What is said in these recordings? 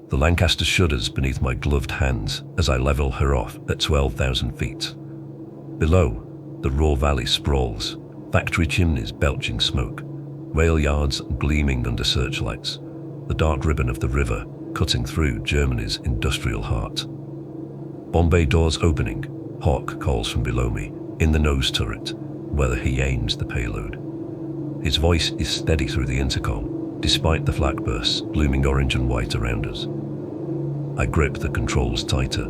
The Lancaster shudders beneath my gloved hands as I level her off at 12,000 feet. Below, the raw valley sprawls, factory chimneys belching smoke, rail yards gleaming under searchlights, the dark ribbon of the river cutting through Germany's industrial heart. Bomb bay doors opening, Hawk calls from below me, in the nose turret, whether he aims the payload. His voice is steady through the intercom, despite the flak bursts blooming orange and white around us. I grip the controls tighter.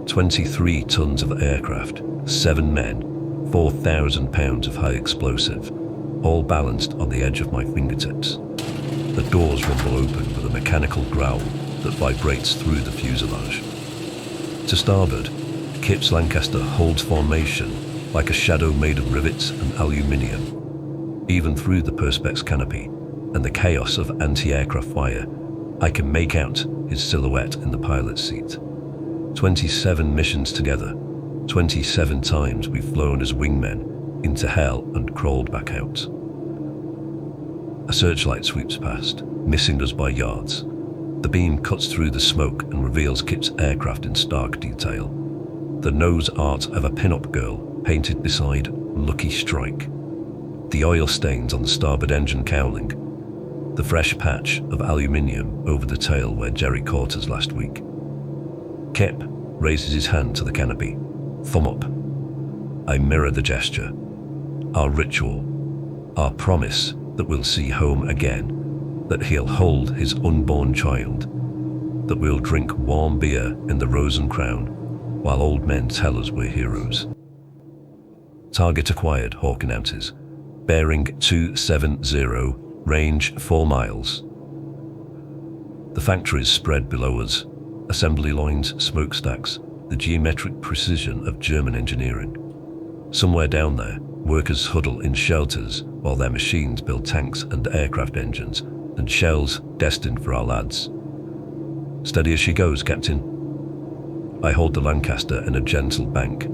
23 tons of aircraft, 7 men, 4,000 pounds of high explosive, all balanced on the edge of my fingertips. The doors rumble open with a mechanical growl that vibrates through the fuselage. To starboard, Kip's Lancaster holds formation like a shadow made of rivets and aluminium. Even through the perspex canopy and the chaos of anti-aircraft fire, I can make out his silhouette in the pilot's seat. 27 missions together, 27 times we've flown as wingmen into hell and crawled back out. A searchlight sweeps past, missing us by yards. The beam cuts through the smoke and reveals Kip's aircraft in stark detail. The nose art of a pin-up girl painted beside Lucky Strike. The oil stains on the starboard engine cowling. The fresh patch of aluminium over the tail where Jerry caught us last week. Kip raises his hand to the canopy. Thumb up. I mirror the gesture. Our ritual. Our promise that we'll see home again. That he'll hold his unborn child. That we'll drink warm beer in the Rose and Crown while old men tell us we're heroes. Target acquired, Hawk announces. Bearing 270, range 4 miles. The factories spread below us. Assembly lines, smokestacks, the geometric precision of German engineering. Somewhere down there, workers huddle in shelters while their machines build tanks and aircraft engines and shells destined for our lads. Steady as she goes, Captain. I hold the Lancaster in a gentle bank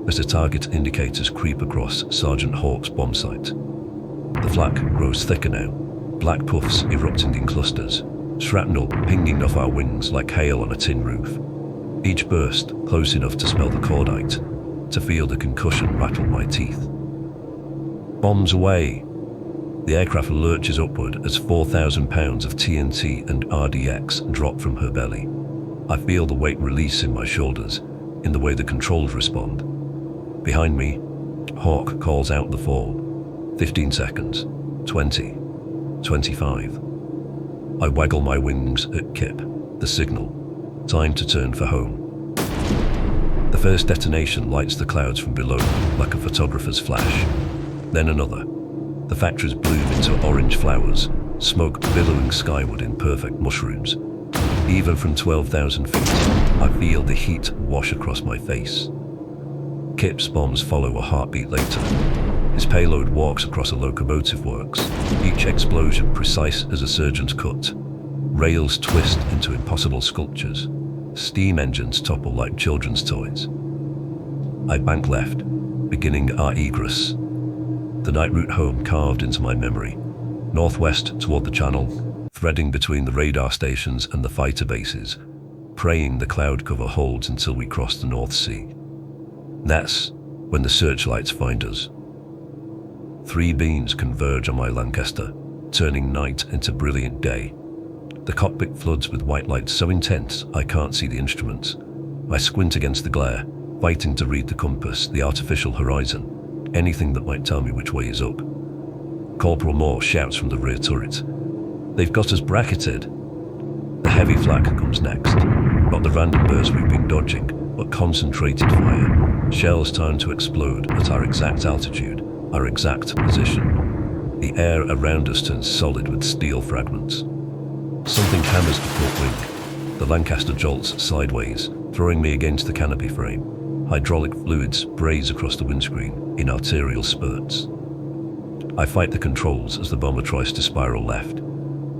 as the target indicators creep across Sergeant Hawk's bomb site. The flak grows thicker now, black puffs erupting in clusters, shrapnel pinging off our wings like hail on a tin roof. Each burst close enough to smell the cordite, to feel the concussion rattle my teeth. Bombs away! The aircraft lurches upward as 4,000 pounds of TNT and RDX drop from her belly. I feel the weight release in my shoulders, in the way the controls respond. Behind me, Hawk calls out the fall. 15 seconds, 20, 25. I waggle my wings at Kip, the signal. Time to turn for home. The first detonation lights the clouds from below like a photographer's flash. Then another. The factories bloom into orange flowers, smoke billowing skyward in perfect mushrooms. Even from 12,000 feet, I feel the heat wash across my face. Kip's bombs follow a heartbeat later. His payload walks across a locomotive works, each explosion precise as a surgeon's cut. Rails twist into impossible sculptures. Steam engines topple like children's toys. I bank left, beginning our egress. The night route home carved into my memory. Northwest toward the channel, threading between the radar stations and the fighter bases, praying the cloud cover holds until we cross the North Sea. That's when the searchlights find us. 3 beams converge on my Lancaster, turning night into brilliant day. The cockpit floods with white light so intense I can't see the instruments. I squint against the glare, fighting to read the compass, the artificial horizon, anything that might tell me which way is up. Corporal Moore shouts from the rear turret. They've got us bracketed. The heavy flak comes next. Not the random bursts we've been dodging, but concentrated fire. Shells timed to explode at our exact altitude, our exact position. The air around us turns solid with steel fragments. Something hammers the port wing. The Lancaster jolts sideways, throwing me against the canopy frame. Hydraulic fluid sprays across the windscreen in arterial spurts. I fight the controls as the bomber tries to spiral left.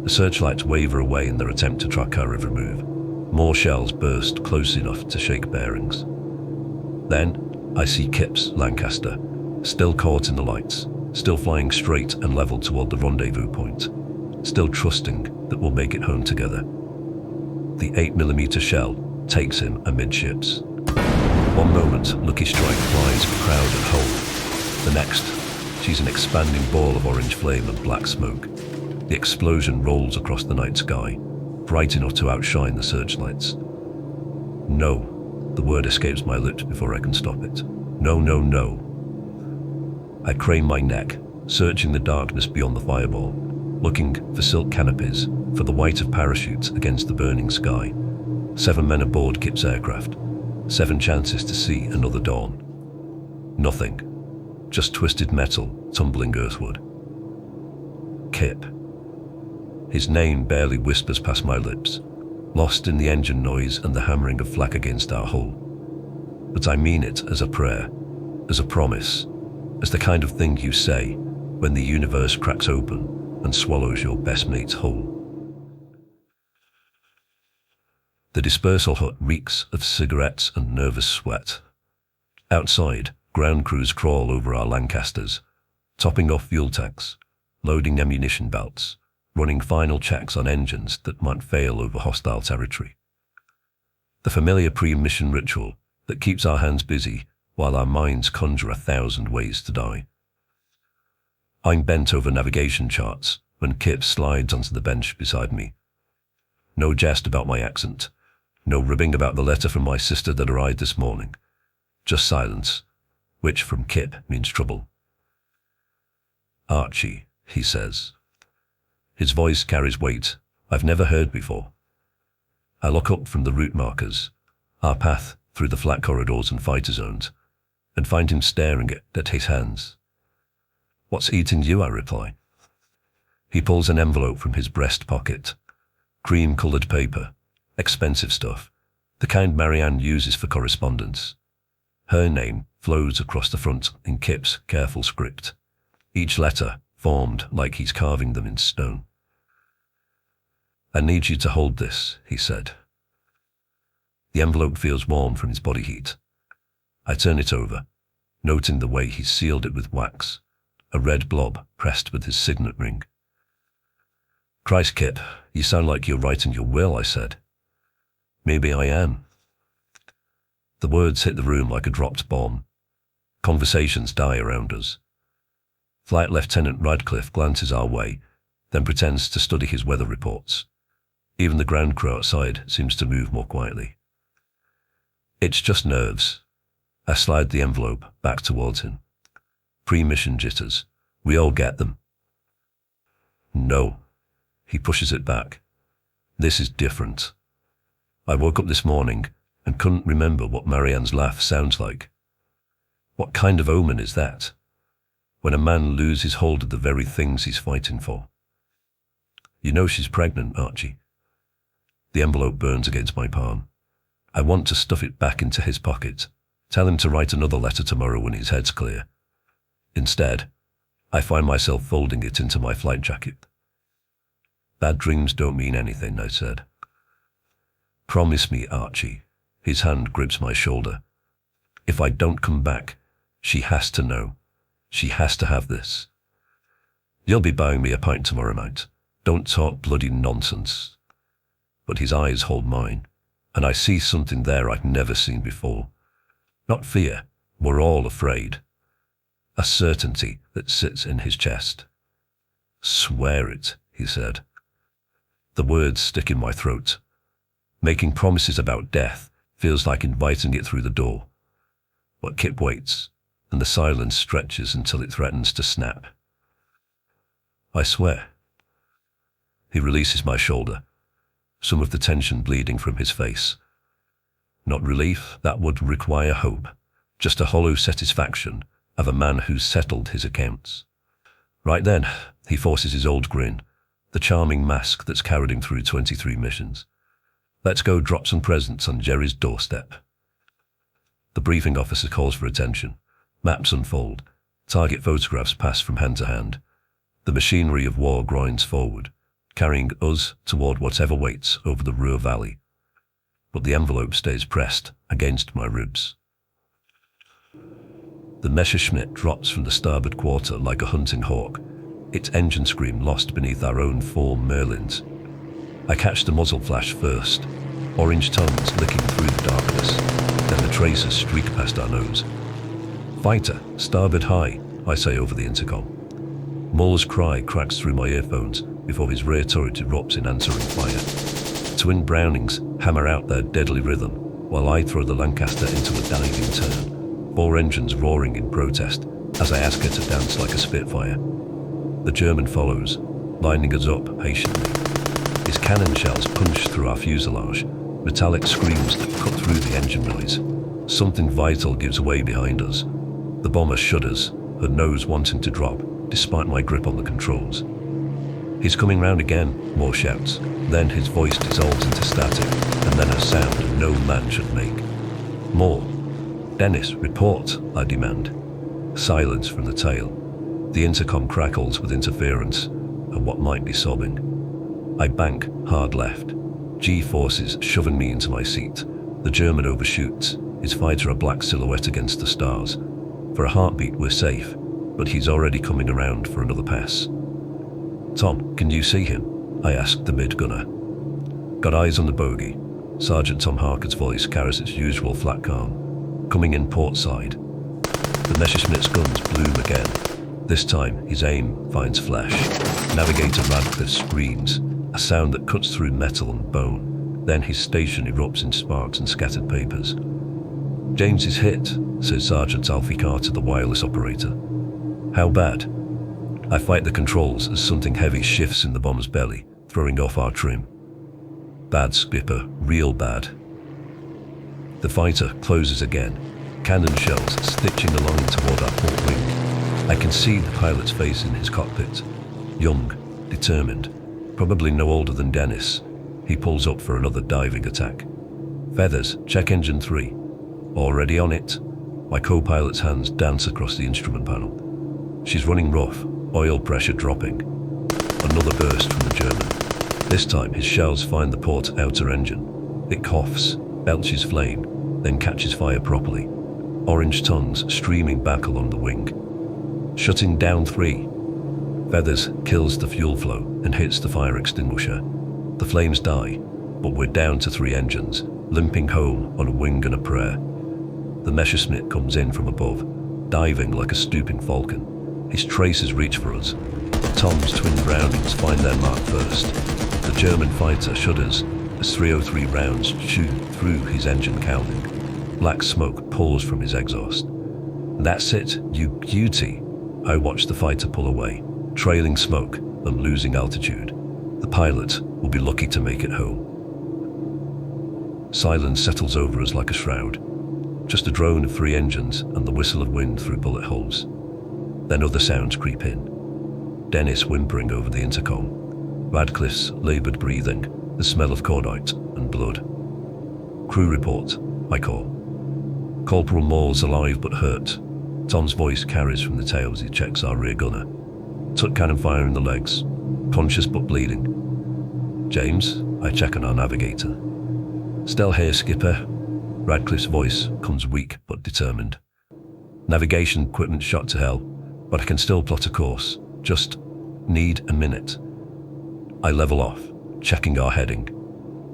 The searchlights waver away in their attempt to track our every move. More shells burst close enough to shake bearings. Then, I see Kip's Lancaster, still caught in the lights, still flying straight and level toward the rendezvous point, still trusting that we'll make it home together. The 8mm shell takes him amidships. One moment, Lucky Strike flies for crowd and hold. The next, she's an expanding ball of orange flame and black smoke. The explosion rolls across the night sky, bright enough to outshine the searchlights. No, the word escapes my lips before I can stop it. No, no, no. I crane my neck, searching the darkness beyond the fireball, looking for silk canopies, for the white of parachutes against the burning sky. 7 men aboard Kip's aircraft. 7 chances to see another dawn. Nothing. Just twisted metal tumbling earthward. Kip. His name barely whispers past my lips, lost in the engine noise and the hammering of flak against our hull. But I mean it as a prayer, as a promise, as the kind of thing you say when the universe cracks open and swallows your best mate's whole. The dispersal hut reeks of cigarettes and nervous sweat. Outside, ground crews crawl over our Lancasters, topping off fuel tanks, loading ammunition belts, running final checks on engines that might fail over hostile territory. The familiar pre-mission ritual that keeps our hands busy while our minds conjure 1,000 ways to die. I'm bent over navigation charts when Kip slides onto the bench beside me. No jest about my accent, no ribbing about the letter from my sister that arrived this morning. Just silence, which from Kip means trouble. Archie, he says. His voice carries weight I've never heard before. I look up from the route markers, our path through the flat corridors and fighter zones, and find him staring at his hands. What's eating you? I reply. He pulls an envelope from his breast pocket. Cream-colored paper, expensive stuff, the kind Marianne uses for correspondence. Her name flows across the front in Kip's careful script, each letter formed like he's carving them in stone. I need you to hold this, he said. The envelope feels warm from his body heat. I turn it over, noting the way he's sealed it with wax, a red blob pressed with his signet ring. Christ, Kip, you sound like you're writing your will, I said. Maybe I am. The words hit the room like a dropped bomb. Conversations die around us. Flight Lieutenant Radcliffe glances our way, then pretends to study his weather reports. Even the ground crew outside seems to move more quietly. It's just nerves. I slide the envelope back towards him. Pre-mission jitters. We all get them. No. He pushes it back. This is different. I woke up this morning and couldn't remember what Marianne's laugh sounds like. What kind of omen is that? When a man loses hold of the very things he's fighting for. You know she's pregnant, Archie. The envelope burns against my palm. I want to stuff it back into his pocket, tell him to write another letter tomorrow when his head's clear. Instead, I find myself folding it into my flight jacket. Bad dreams don't mean anything, I said. Promise me, Archie. His hand grips my shoulder. If I don't come back, she has to know. She has to have this. You'll be buying me a pint tomorrow night. Don't talk bloody nonsense. But his eyes hold mine, and I see something there I've never seen before. Not fear, we're all afraid. A certainty that sits in his chest. Swear it, he said. The words stick in my throat. Making promises about death feels like inviting it through the door. But Kip waits, and the silence stretches until it threatens to snap. I swear. He releases my shoulder, some of the tension bleeding from his face. Not relief, that would require hope, just a hollow satisfaction of a man who's settled his accounts. Right then, he forces his old grin, the charming mask that's carried him through 23 missions. Let's go drop some presents on Jerry's doorstep. The briefing officer calls for attention. Maps unfold. Target photographs pass from hand to hand. The machinery of war grinds forward, carrying us toward whatever waits over the Ruhr Valley. But the envelope stays pressed against my ribs. The Messerschmitt drops from the starboard quarter like a hunting hawk, its engine scream lost beneath our own 4 Merlins. I catch the muzzle flash first, orange tongues licking through the darkness, then the tracers streak past our nose. "Fighter, starboard high," I say over the intercom. Muller's cry cracks through my earphones before his rear turret erupts in answering fire. Twin Brownings hammer out their deadly rhythm, while I throw the Lancaster into a diving turn, 4 engines roaring in protest as I ask her to dance like a Spitfire. The German follows, lining us up patiently. His cannon shells punch through our fuselage, metallic screams that cut through the engine noise. Something vital gives way behind us. The bomber shudders, her nose wanting to drop, despite my grip on the controls. "He's coming round again," Moore shouts. Then his voice dissolves into static, and then a sound no man should make. "Moore." "Dennis, report," I demand. Silence from the tail. The intercom crackles with interference and what might be sobbing. I bank hard left. G-forces shoving me into my seat. The German overshoots, his fighter a black silhouette against the stars. For a heartbeat we're safe, but he's already coming around for another pass. "Tom, can you see him?" I asked the mid-gunner. "Got eyes on the bogey." Sergeant Tom Harker's voice carries its usual flat calm. "Coming in port side." The Messerschmitt's guns bloom again. This time, his aim finds flesh. Navigator Radcliffe screams, a sound that cuts through metal and bone. Then his station erupts in sparks and scattered papers. "James is hit," says Sergeant Alfie Carter, the wireless operator. "How bad?" I fight the controls as something heavy shifts in the bomb's belly, throwing off our trim. "Bad, Skipper, real bad." The fighter closes again, cannon shells stitching along toward our port wing. I can see the pilot's face in his cockpit. Young, determined, probably no older than Dennis. He pulls up for another diving attack. "Feathers, check engine 3. "Already on it." My co-pilot's hands dance across the instrument panel. She's running rough, oil pressure dropping. Another burst from the German. This time his shells find the port outer engine. It coughs, belches flame, then catches fire properly. Orange tongues streaming back along the wing. "Shutting down 3. Feathers kills the fuel flow and hits the fire extinguisher. The flames die, but we're down to 3 engines, limping home on a wing and a prayer. The Messerschmitt comes in from above, diving like a stooping falcon. His tracers reach for us, but Tom's twin Brownings find their mark first. The German fighter shudders as 303 rounds shoot through his engine cowling. Black smoke pours from his exhaust. "That's it, you beauty." I watch the fighter pull away, trailing smoke and losing altitude. The pilot will be lucky to make it home. Silence settles over us like a shroud. Just a drone of 3 engines and the whistle of wind through bullet holes. Then other sounds creep in. Dennis whimpering over the intercom. Radcliffe's laboured breathing, the smell of cordite and blood. "Crew report," I call. "Corporal Moore's alive but hurt." Tom's voice carries from the tail as he checks our rear gunner. "Took cannon fire in the legs. Conscious but bleeding." "James?" I check on our navigator. "Still here, Skipper." Radcliffe's voice comes weak but determined. "Navigation equipment shot to hell, but I can still plot a course. Just need a minute." I level off, checking our heading.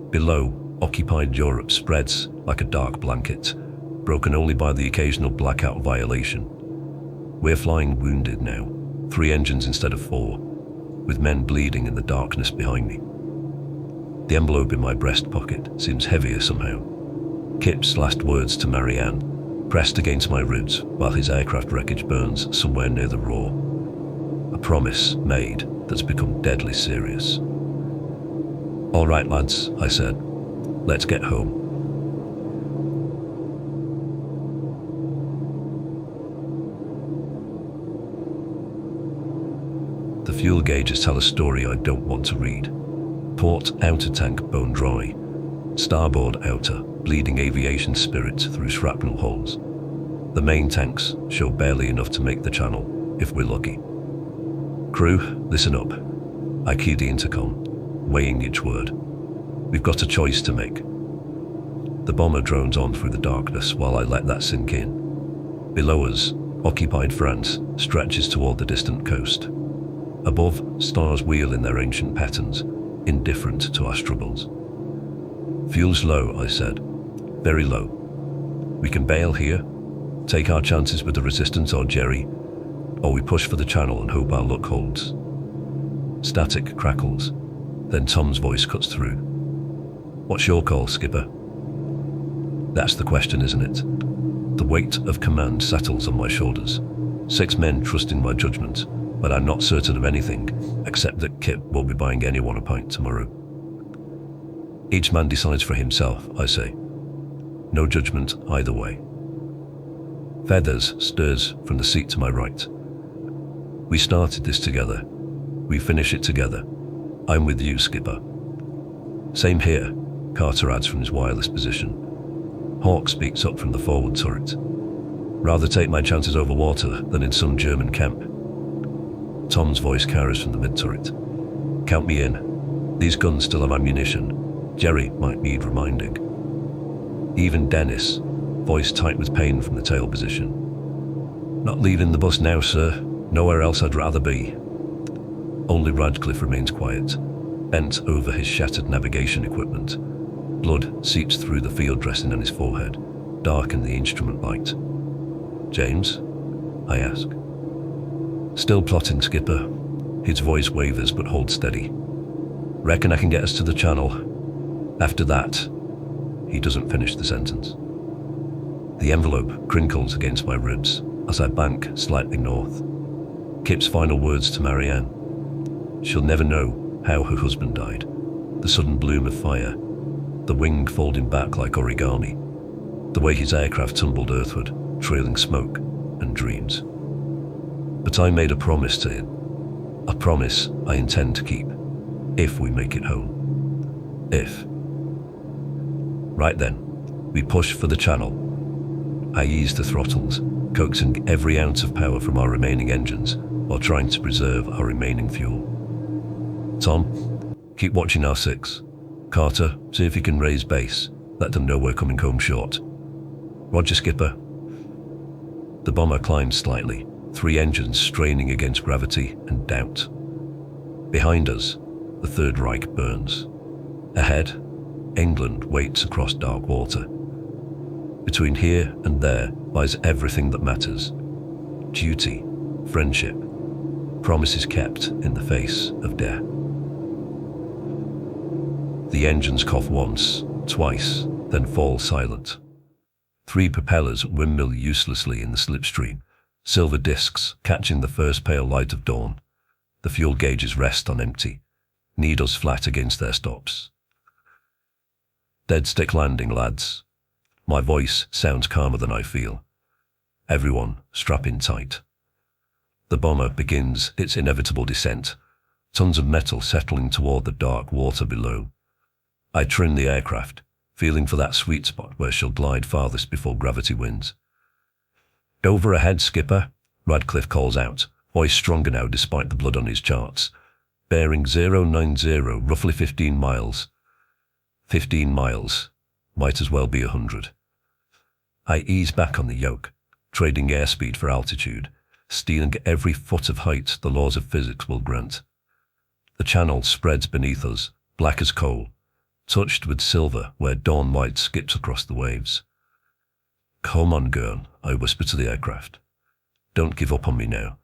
Below, occupied Europe spreads like a dark blanket, broken only by the occasional blackout violation. We're flying wounded now, 3 engines instead of 4, with men bleeding in the darkness behind me. The envelope in my breast pocket seems heavier somehow. Kip's last words to Marianne, pressed against my ribs while his aircraft wreckage burns somewhere near the Ruhr. A promise made that's become deadly serious. "All right, lads," I said. "Let's get home." The fuel gauges tell a story I don't want to read. Port outer tank bone dry. Starboard outer bleeding aviation spirit through shrapnel holes. The main tanks show barely enough to make the channel, if we're lucky. Crew, listen up. I key the intercom, weighing each word. We've got a choice to make. The bomber drones on through the darkness while I let that sink in. Below us, occupied France stretches toward the distant coast. Above, stars wheel in their ancient patterns, indifferent to our struggles. Fuel's low, I said. Very low. We can bail here, take our chances with the resistance or Jerry, or we push for the channel and hope our luck holds. Static crackles. Then Tom's voice cuts through. What's your call, Skipper? That's the question, isn't it? The weight of command settles on my shoulders. 6 men trusting my judgment, but I'm not certain of anything, except that Kip won't be buying anyone a pint tomorrow. Each man decides for himself, I say. No judgment either way. Feathers stirs from the seat to my right. We started this together. We finish it together. I'm with you, Skipper. Same here, Carter adds from his wireless position. Hawk speaks up from the forward turret. Rather take my chances over water than in some German camp. Tom's voice carries from the mid-turret. Count me in. These guns still have ammunition. Jerry might need reminding. Even Dennis, voice tight with pain from the tail position. Not leaving the bus now, sir. Nowhere else I'd rather be. Only Radcliffe remains quiet, bent over his shattered navigation equipment. Blood seeps through the field dressing on his forehead, dark in the instrument light. James? I ask. Still plotting, Skipper. His voice wavers but holds steady. Reckon I can get us to the channel. After that, he doesn't finish the sentence. The envelope crinkles against my ribs as I bank slightly north. Kip's final words to Marianne. She'll never know how her husband died. The sudden bloom of fire, the wing folding back like origami, the way his aircraft tumbled earthward, trailing smoke and dreams. But I made a promise to him, a promise I intend to keep, if we make it home. If. Right then, we push for the channel. I ease the throttles, coaxing every ounce of power from our remaining engines while trying to preserve our remaining fuel. Tom, keep watching our 6. Carter, see if you can raise base. Let them know we're coming home short. Roger, Skipper. The bomber climbs slightly, 3 engines straining against gravity and doubt. Behind us, the Third Reich burns. Ahead, England waits across dark water. Between here and there lies everything that matters. Duty, friendship, promises kept in the face of death. The engines cough once, twice, then fall silent. 3 propellers windmill uselessly in the slipstream, silver discs catching the first pale light of dawn. The fuel gauges rest on empty, needles flat against their stops. Dead stick landing, lads. My voice sounds calmer than I feel. Everyone strap in tight. The bomber begins its inevitable descent, tons of metal settling toward the dark water below. I trim the aircraft, feeling for that sweet spot where she'll glide farthest before gravity wins. Over ahead, Skipper, Radcliffe calls out, voice stronger now despite the blood on his charts. Bearing 090, roughly 15 miles. 15 miles, might as well be 100. I ease back on the yoke, trading airspeed for altitude, stealing every foot of height the laws of physics will grant. The channel spreads beneath us, black as coal, touched with silver where dawn light skips across the waves. Come on, girl, I whisper to the aircraft. Don't give up on me now.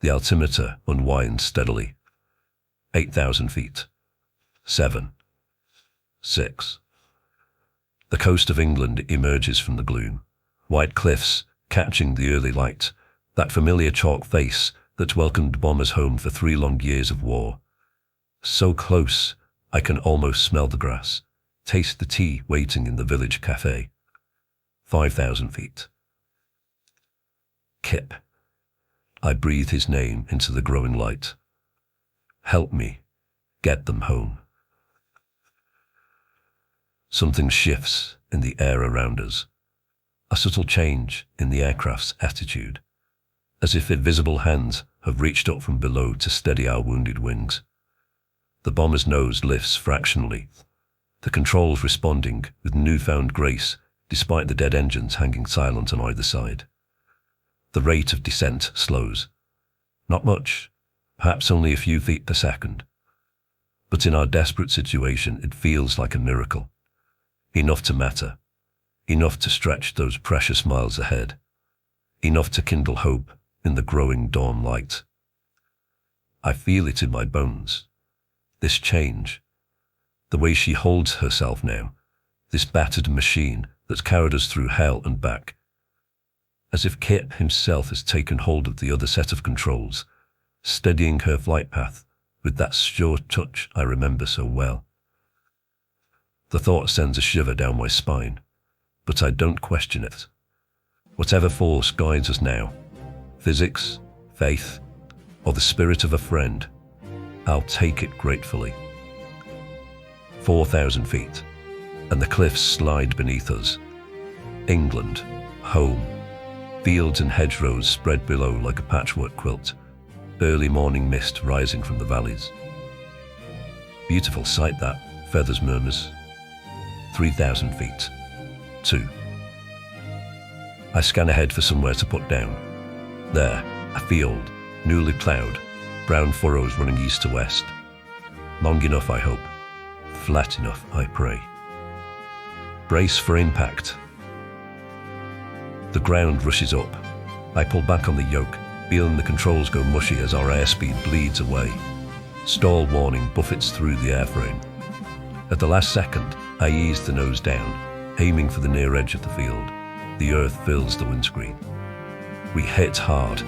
The altimeter unwinds steadily. 8,000 feet. 7. 6. The coast of England emerges from the gloom. White cliffs catching the early light, that familiar chalk face that welcomed bombers home for 3 long years of war. So close, I can almost smell the grass, taste the tea waiting in the village cafe. 5,000 feet. Kip. I breathe his name into the growing light. Help me get them home. Something shifts in the air around us. a subtle change in the aircraft's attitude, as if invisible hands have reached up from below to steady our wounded wings. The bomber's nose lifts fractionally, the controls responding with newfound grace despite the dead engines hanging silent on either side. The rate of descent slows. Not much, perhaps only a few feet per second. But in our desperate situation, it feels like a miracle. Enough to matter. Enough to stretch those precious miles ahead. Enough to kindle hope in the growing dawn light. I feel it in my bones. This change. The way she holds herself now. This battered machine that's carried us through hell and back. As if Kip himself has taken hold of the other set of controls, steadying her flight path with that sure touch I remember so well. The thought sends a shiver down my spine, but I don't question it. Whatever force guides us now, physics, faith, or the spirit of a friend, I'll take it gratefully. 4,000 feet, and the cliffs slide beneath us. England, home. Fields and hedgerows spread below like a patchwork quilt, early morning mist rising from the valleys. Beautiful sight that, Feathers murmurs. 3,000 feet. 2. I scan ahead for somewhere to put down. There, a field, newly ploughed, brown furrows running east to west. Long enough, I hope. Flat enough, I pray. Brace for impact. The ground rushes up. I pull back on the yoke, feeling the controls go mushy as our airspeed bleeds away. Stall warning buffets through the airframe. At the last second, I ease the nose down, aiming for the near edge of the field. The earth fills the windscreen. We hit hard.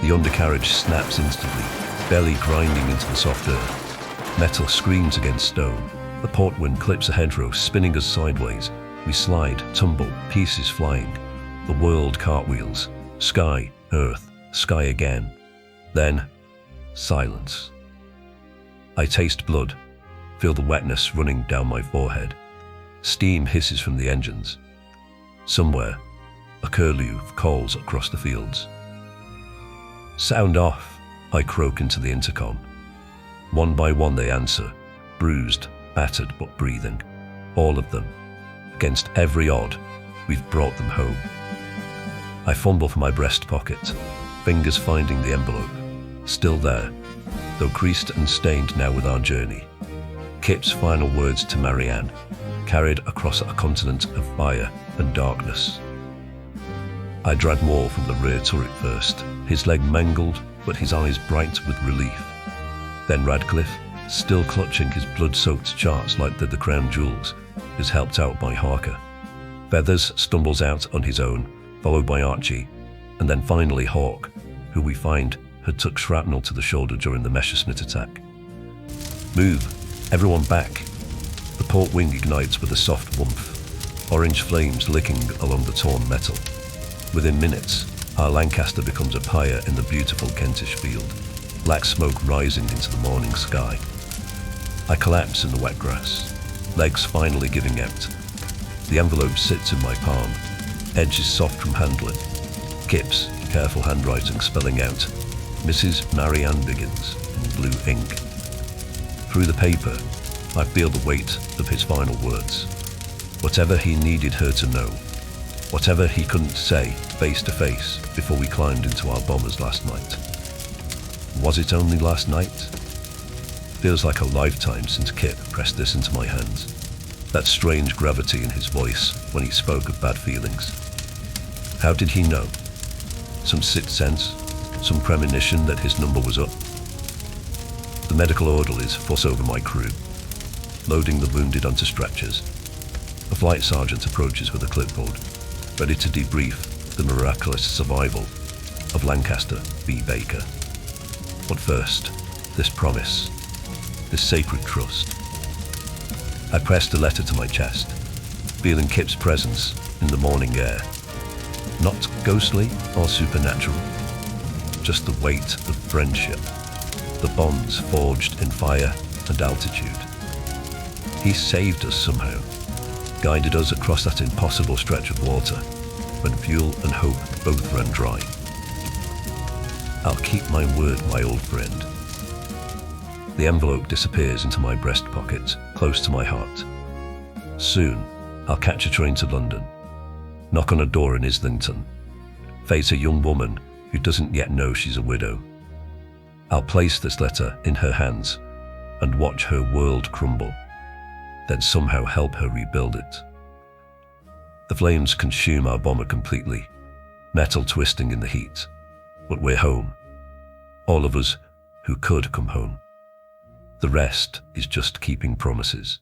The undercarriage snaps instantly, belly grinding into the soft earth. Metal screams against stone. The port wind clips a hedgerow, spinning us sideways. We slide, tumble, pieces flying. The world cartwheels. Sky, earth, sky again. Then, silence. I taste blood, feel the wetness running down my forehead. Steam hisses from the engines. Somewhere, a curlew calls across the fields. Sound off, I croak into the intercom. One by one they answer, bruised, battered but breathing. All of them. Against every odd, we've brought them home. I fumble for my breast pocket, fingers finding the envelope. Still there, though creased and stained now with our journey. Kip's final words to Marianne, carried across a continent of fire and darkness. I drag Moore from the rear turret first, his leg mangled, but his eyes bright with relief. Then Radcliffe, still clutching his blood-soaked charts like they're the crown jewels, is helped out by Harker. Feathers stumbles out on his own, followed by Archie, and then finally Hawk, who we find had took shrapnel to the shoulder during the Messerschmitt attack. Move, everyone back. The port wing ignites with a soft whoomph, orange flames licking along the torn metal. Within minutes, our Lancaster becomes a pyre in the beautiful Kentish field, black smoke rising into the morning sky. I collapse in the wet grass, legs finally giving out. The envelope sits in my palm, edges soft from handling. Kip's careful handwriting spelling out, Mrs. Marianne Biggins, in blue ink. Through the paper, I feel the weight of his final words. Whatever he needed her to know, whatever he couldn't say face to face before we climbed into our bombers last night. Was it only last night? Feels like a lifetime since Kip pressed this into my hands. That strange gravity in his voice when he spoke of bad feelings. How did he know? Some sixth sense? Some premonition that his number was up? The medical orderlies fuss over my crew, loading the wounded onto stretchers. A flight sergeant approaches with a clipboard, ready to debrief the miraculous survival of Lancaster v. Baker. But first, this promise, this sacred trust. I pressed the letter to my chest, feeling Kip's presence in the morning air. Not ghostly or supernatural, just the weight of friendship, the bonds forged in fire and altitude. He saved us somehow, guided us across that impossible stretch of water, when fuel and hope both run dry. I'll keep my word, my old friend. The envelope disappears into my breast pocket, close to my heart. Soon, I'll catch a train to London, knock on a door in Islington, face a young woman who doesn't yet know she's a widow. I'll place this letter in her hands and watch her world crumble, then somehow help her rebuild it. The flames consume our bomber completely, metal twisting in the heat, but we're home. All of us who could come home. The rest is just keeping promises.